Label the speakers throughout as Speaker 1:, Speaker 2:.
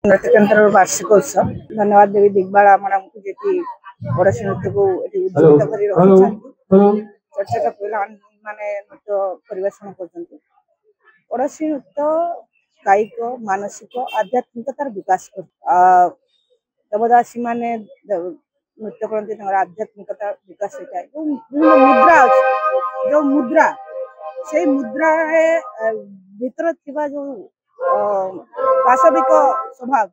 Speaker 1: नृत्य केन्द्र वार्षिक उत्सव धन्यवाद देवी दिग्बाला मैडम को जी ओडिसी नृत्य को उज्जीवित कर छोट छोट पिला माने नृत्य परिवेषण करसी नृत्य कायिक मानसिक आध्यात्मिकतार विकास कर देवदासी माने नृत्य करती आध्यात्मिकता विकास होता है जो मुद्रा अच्छी जो मुद्रा से मुद्रा भीतर थिबा जो पाशविक स्वभाव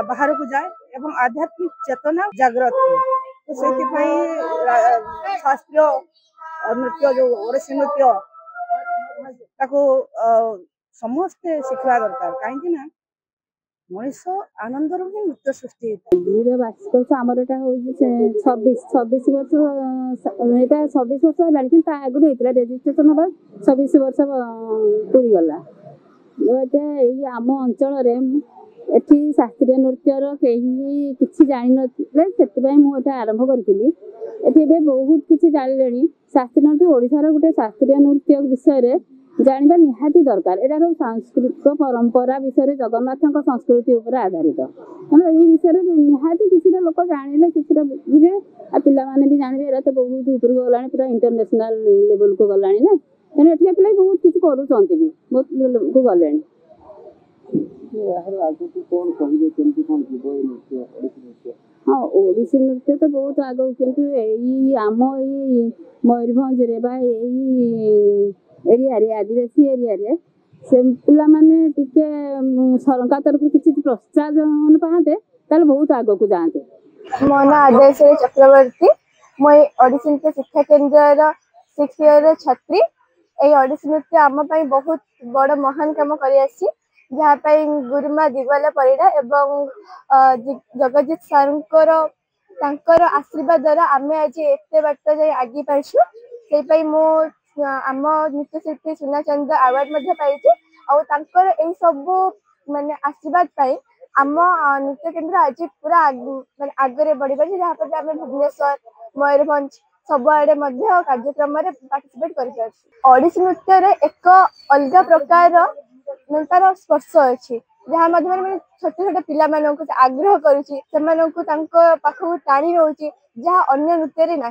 Speaker 1: बाहर को जाए एवं आध्यात्मिक चेतना जागृत हुए तो से शास्त्रीय नृत्य जो ओडिसी नृत्य समस्ते शिखा दरकार कहीं मनीष आनंद ही नृत्य सृष्टि
Speaker 2: वार्षिक आमर एटा हूँ 26 वर्ष यहाँ 26 वर्ष है कि आगुरी होता रेजिट्रेसन हम 26 वर्ष पूरी गला ये आम अंचल एटी शास्त्रीय नृत्यर कहीं किसी जान ना मुझे आरंभ करी बहुत किसी जान शास्त्रीय नृत्य ओडिशार गोटे शास्त्रीय नृत्य विषय जानवा निहाती दरकार एटार सांस्कृतिक परंपरा विषय जगन्नाथ संस्कृति उपर आधारित तेना ये विषय निहाती किसी लोक जाने किसी बुझे आ पाने भी जानवे एरा तो बहुत ऊपर को गला पूरा इंटरनेशनल लेवल को गला ना तेना एठिका पिला बहुत किसी करुँच भी बहुत को गले हाँ ओडिसी नृत्य तो बहुत आग कि आम ये मयूरभंज एरिया आदिवासी एरिया से पिला माने टिके सरकार तरफ किसी प्रोत्साहन पाते बहुत आग को जाते।
Speaker 3: मो ना आदेश्वरी चक्रवर्ती मुई ओडिसी नृत्य शिक्षा केन्द्र 6th ईयर छात्री ए ओडिसी नृत्य आम बहुत बड़ महान काम कर जहाँ गुरुमा दिगवाला परिड़ा एवं जगजीत सार आशीर्वाद द्वारा आम आज एत बाट जाए आगे पार्छु से मो आम नृत्यशिल्पी सुना चंद्र अवार्ड पाई सब माने आशीर्वाद पाई आम नृत्य केन्द्र आज पूरा आगे बढ़ी पार्छ जहाँ पर आम भुवनेश्वर मयूरभंज सबुआड़े कार्यक्रम पार्टिसिपेट कर ओडिसी नृत्य एक अलग प्रकार तार स्पर्श अच्छी जहाँ छोट छोट पिला आग्रह करुँच पाखक टाणी रोचे जहाँ अन्य नृत्य ना।